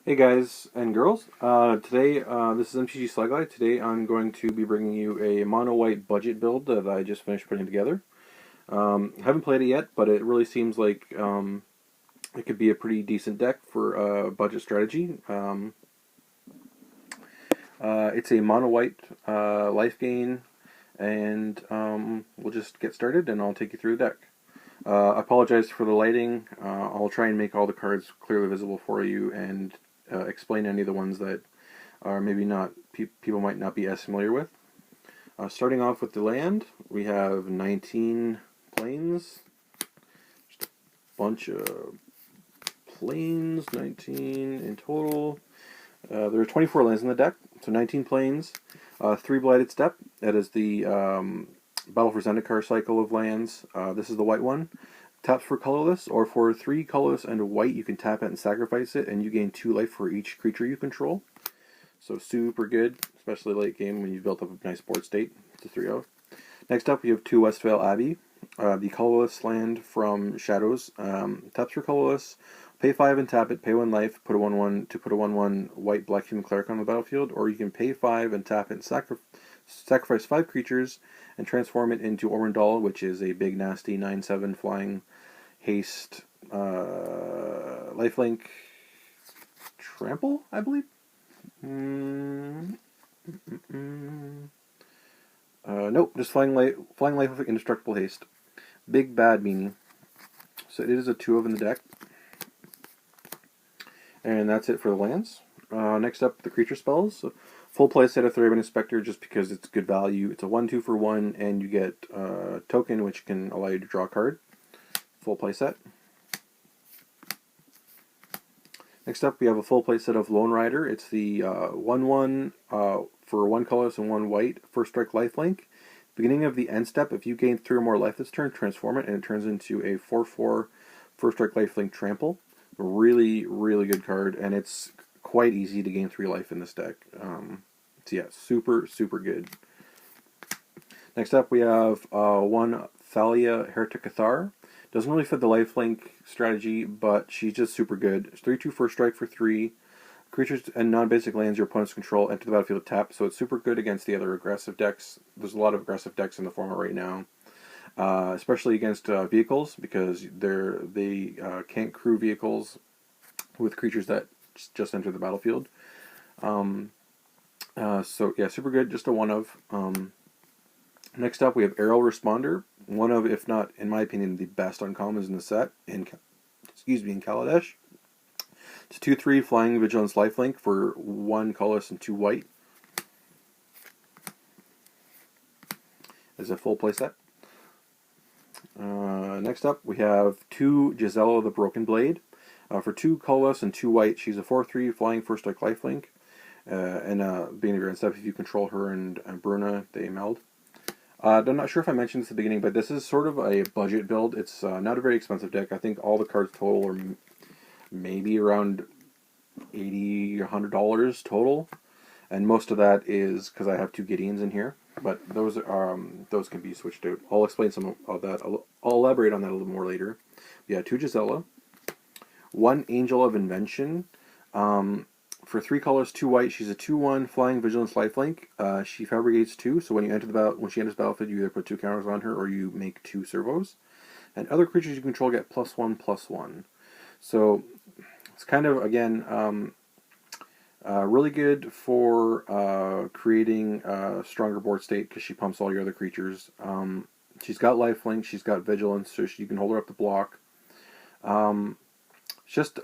Hey guys and girls, today this is MTG Slug Guy. Today I'm going to be bringing you a mono white budget build that I just finished putting together. Haven't played it yet, but it really seems like it could be a pretty decent deck for budget strategy. It's a mono white life gain, and we'll just get started and I'll take you through the deck. I apologize for the lighting. I'll try and make all the cards clearly visible for you and explain any of the ones that are maybe not people might not be as familiar with. Starting off with the land, we have 19 plains. Just a bunch of plains, 19 in total. There are 24 lands in the deck, so 19 plains. 3 Blighted Steppe, that is the Battle for Zendikar cycle of lands. This is the white one. Taps for colorless, or for 3 colorless and a white, you can tap it and sacrifice it, and you gain 2 life for each creature you control. So super good, especially late game when you've built up a nice board state. It's a 3-0. Next up, we have 2 Westvale Abbey, the colorless land from Shadows. Taps for colorless, pay 5 and tap it, pay 1 life, put a 1/1 to put a 1/1 white black human cleric on the battlefield, or you can pay 5 and tap it and sacrifice 5 creatures and transform it into Ormondal, which is a big nasty 9/7 flying haste lifelink trample, I believe. Nope, just flying life with indestructible haste. Big bad meanie. So it is a 2 of in the deck. And that's it for the lands. Next up, the creature spells. So full play set of Thraben Inspector just because it's good value. It's a 1/2 for 1, and you get a token which can allow you to draw a card. Full play set. Next up, we have a full play set of Lone Rider. It's the 1/1 for 1 colorless and 1 white, first strike lifelink. Beginning of the end step, if you gain 3 or more life this turn, transform it, and it turns into a 4/4 first strike lifelink trample. Really, really good card, and it's quite easy to gain 3 life in this deck. So yeah, super, super good. Next up, we have 1 Thalia Heretic Cathar. Doesn't really fit the lifelink strategy, but she's just super good. It's 3/2 first strike for 3. Creatures and non-basic lands your opponents control enter the battlefield tapped, so it's super good against the other aggressive decks. There's a lot of aggressive decks in the format right now, especially against vehicles, because they can't crew vehicles with creatures that just enter the battlefield. So yeah, super good, just a 1 of. Next up, we have Aerial Responder, one of, if not, in my opinion, the best uncommons in the set, in Kaladesh. It's 2/3 Flying Vigilance Lifelink for 1 colorless and 2 white. As a full playset. Next up, we have 2 Gisela the Broken Blade. For 2 colorless and 2 white, she's a 4/3 Flying First Strike Lifelink. And beginning of your end step, if you control her and Bruna, they meld. I'm not sure if I mentioned this at the beginning, but this is sort of a budget build. It's not a very expensive deck. I think all the cards total are maybe around $80 or $100 total, and most of that is because I have 2 Gideons in here. But those can be switched out. I'll explain some of that. I'll elaborate on that a little more later. Yeah, 2 Gisela, 1 Angel of Invention. For 3 colors, 2 white, she's a 2/1 Flying Vigilance Lifelink. She fabricates 2, so when she enters the battlefield, you either put 2 counters on her or you make 2 servos. And other creatures you control get +1/+1. So it's kind of, again, really good for creating a stronger board state because she pumps all your other creatures. She's got lifelink, she's got vigilance, so you can hold her up the block. Just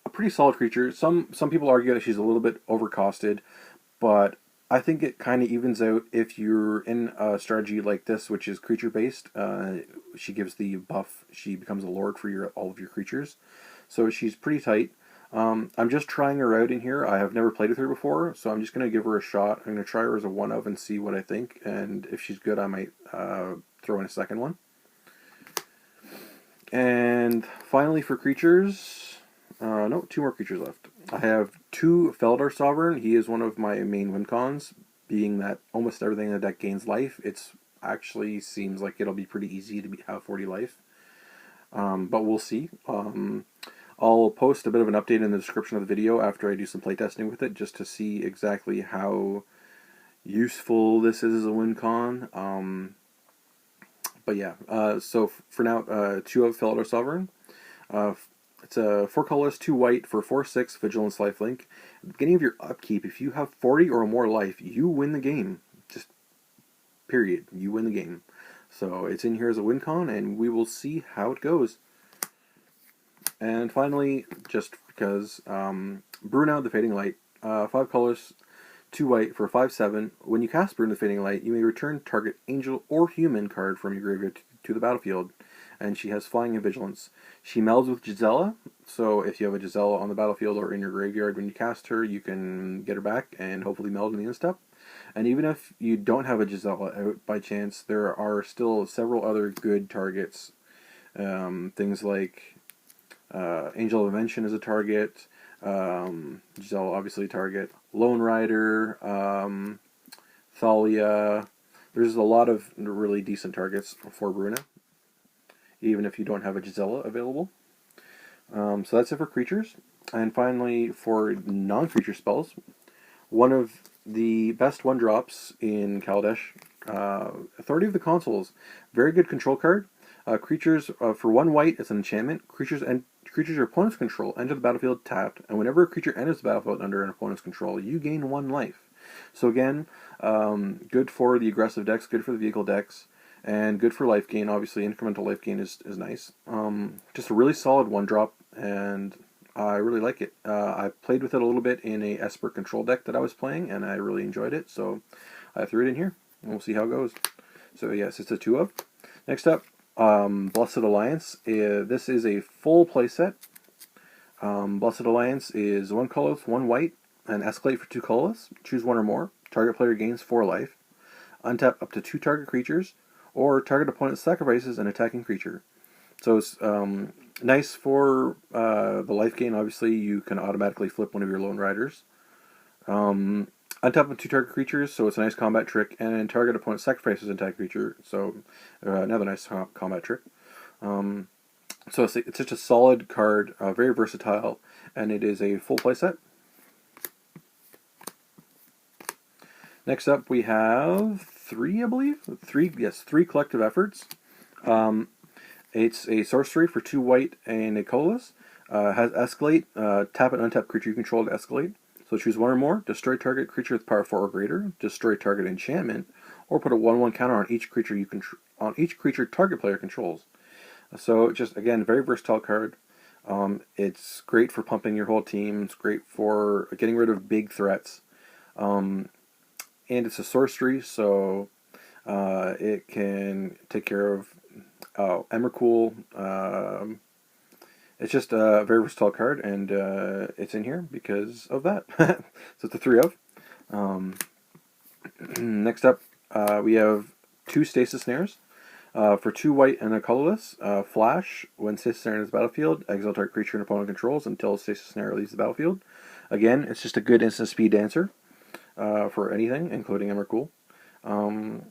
a pretty solid creature. Some people argue that she's a little bit overcosted, but I think it kind of evens out if you're in a strategy like this, which is creature based. She gives the buff. She becomes a lord for all of your creatures, so she's pretty tight. I'm just trying her out in here. I have never played with her before, so I'm just going to give her a shot. I'm going to try her as a 1 of and see what I think, and if she's good, I might throw in a second one. And finally, for creatures. No, 2 more creatures left. I have 2 Felidar Sovereign. He is one of my main win cons, being that almost everything in the deck gains life. It's actually seems like it'll be pretty easy to have 40 life, but we'll see. I'll post a bit of an update in the description of the video after I do some playtesting with it, just to see exactly how useful this is as a win con. But yeah, so for now, 2 of Felidar Sovereign. It's a 4 colorless, 2 white for 4/6 Vigilance lifelink. At the beginning of your upkeep, if you have 40 or more life, you win the game. Just period. You win the game. So it's in here as a win con, and we will see how it goes. And finally, just because, Bruna the Fading Light, 5 colors, 2 white for 5/7. When you cast Bruna the Fading Light, you may return target angel or human card from your graveyard to the battlefield. And she has flying and vigilance. She melds with Gisela, so if you have a Gisela on the battlefield or in your graveyard when you cast her, you can get her back and hopefully meld in the instep. And even if you don't have a Gisela out by chance, there are still several other good targets. Things like Angel of Invention is a target, Gisela obviously a target, Lone Rider, Thalia. There's a lot of really decent targets for Bruna, even if you don't have a Gisela available. So that's it for creatures. And finally, for non-creature spells, one of the best 1-drops in Kaladesh, Authority of the Consuls. Very good control card. Creatures, for 1 white, it's an enchantment. Creatures your opponent's control enter the battlefield tapped, and whenever a creature enters the battlefield under an opponent's control, you gain 1 life. So again, good for the aggressive decks, good for the vehicle decks, and good for life gain. Obviously, incremental life gain is nice. Just a really solid 1-drop, and I really like it. I played with it a little bit in a Esper control deck that I was playing, and I really enjoyed it, so I threw it in here, and we'll see how it goes. So yes, it's a 2 of. Next up, Blessed Alliance. This is a full playset. Blessed Alliance is 1 colorless, 1 white, and escalate for 2 colorless. Choose 1 or more. Target player gains 4 life. Untap up to 2 target creatures, or target opponent sacrifices an attacking creature. So it's nice for the life gain. Obviously, you can automatically flip one of your Lone Riders. Untap 2 target creatures, so it's a nice combat trick, and target opponent sacrifices an attack creature, so another nice combat trick. So it's just a solid card, very versatile, and it is a full playset. Next up, we have 3, I believe? 3 collective efforts. It's a sorcery for 2 white and a colorless. Has escalate. Tap an untapped creature you control to escalate. So choose 1 or more. Destroy target creature with power 4 or greater. Destroy target enchantment, or put a 1/1 counter on each creature target player controls. So just again, very versatile card. It's great for pumping your whole team. It's great for getting rid of big threats. And it's a sorcery, so it can take care of Emrakul. It's just a very versatile card, and it's in here because of that. So it's a 3 of. Next up, we have 2 Stasis Snares. For 2 white and a colorless, Flash. When Stasis Snare enters the battlefield, exile target creature and opponent controls until Stasis Snare leaves the battlefield. Again, it's just a good instant speed dancer for anything, including Emrakul. So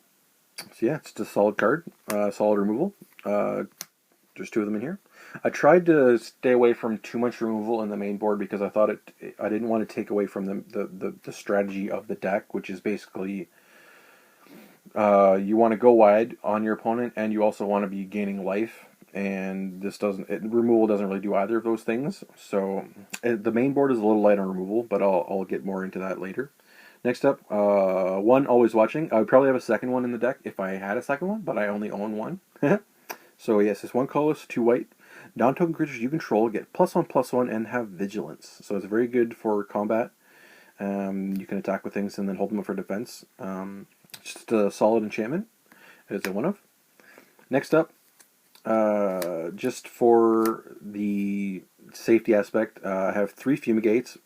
yeah, it's just a solid card, solid removal. There's 2 of them in here. I tried to stay away from too much removal in the main board because I thought I didn't want to take away from the strategy of the deck, which is basically you want to go wide on your opponent, and you also want to be gaining life. And removal doesn't really do either of those things. So the main board is a little light on removal, but I'll get more into that later. Next up, 1 Always Watching. I would probably have a second one in the deck if I had a second one, but I only own 1. So yes, it's 1 colorless, 2 white. Non-token creatures you control get +1/+1 and have vigilance. So it's very good for combat. You can attack with things and then hold them up for defense. Just a solid enchantment. It is a 1 of. Next up, just for the safety aspect, I have 3 Fumigates.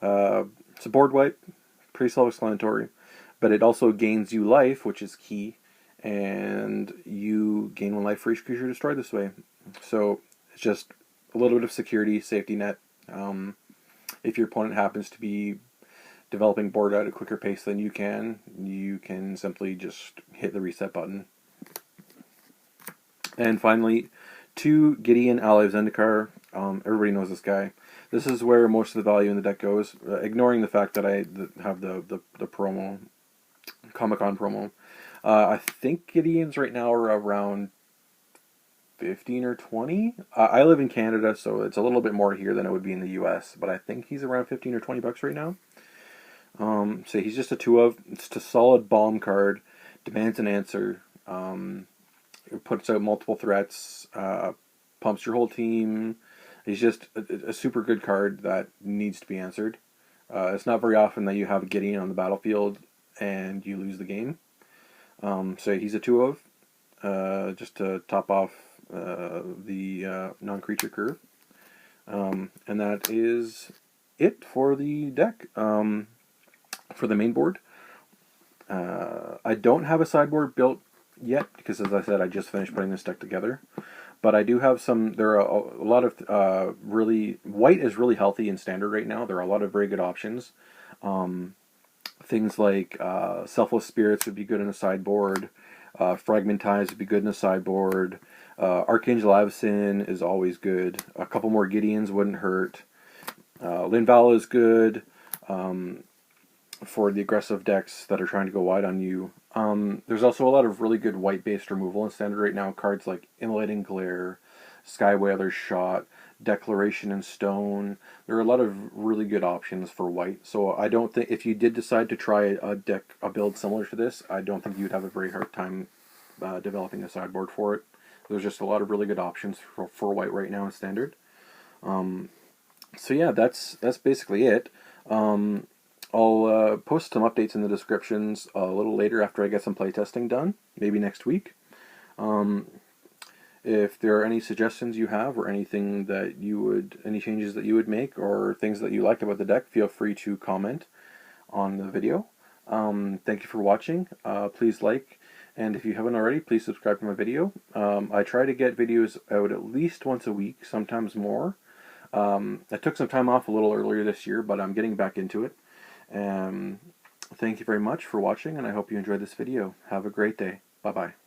It's a board wipe, pretty self-explanatory, but it also gains you life, which is key, and you gain 1 life for each creature destroyed this way. So it's just a little bit of security, safety net. If your opponent happens to be developing board at a quicker pace than you can simply just hit the reset button. And finally, 2 Gideon, Ally of Zendikar. Everybody knows this guy. This is where most of the value in the deck goes, ignoring the fact that I have the promo, Comic-Con promo. I think Gideon's right now are around 15 or 20. I live in Canada, so it's a little bit more here than it would be in the US, but I think he's around 15 or 20 bucks right now. So he's just a 2 of. It's a solid bomb card, demands an answer, it puts out multiple threats, pumps your whole team. He's just a super good card that needs to be answered. It's not very often that you have Gideon on the battlefield and you lose the game. So he's a 2 of, just to top off the non-creature curve. And that is it for the deck. For the main board. I don't have a sideboard built yet because, as I said, I just finished putting this deck together. But I do have some. There are a lot of really white is really healthy in standard right now. There are a lot of very good options. Things like Selfless Spirits would be good in a sideboard. Fragmentize would be good in a sideboard. Archangel Avacyn is always good. A couple more Gideons wouldn't hurt. Linvala is good. For the aggressive decks that are trying to go wide on you. There's also a lot of really good white-based removal in standard right now. Cards like Immolating Glare, Sky Whaler's Shot, Declaration in Stone. There are a lot of really good options for white. So I don't think, if you did decide to try a build similar to this, I don't think you'd have a very hard time developing a sideboard for it. There's just a lot of really good options for white right now in standard. So yeah, that's basically it. I'll post some updates in the descriptions a little later after I get some playtesting done, maybe next week. If there are any suggestions you have or anything that any changes that you would make or things that you liked about the deck, feel free to comment on the video. Thank you for watching. Please like, and if you haven't already, please subscribe to my video. I try to get videos out at least once a week, sometimes more. I took some time off a little earlier this year, but I'm getting back into it. Thank you very much for watching, and I hope you enjoyed this video. Have a great day. Bye-bye.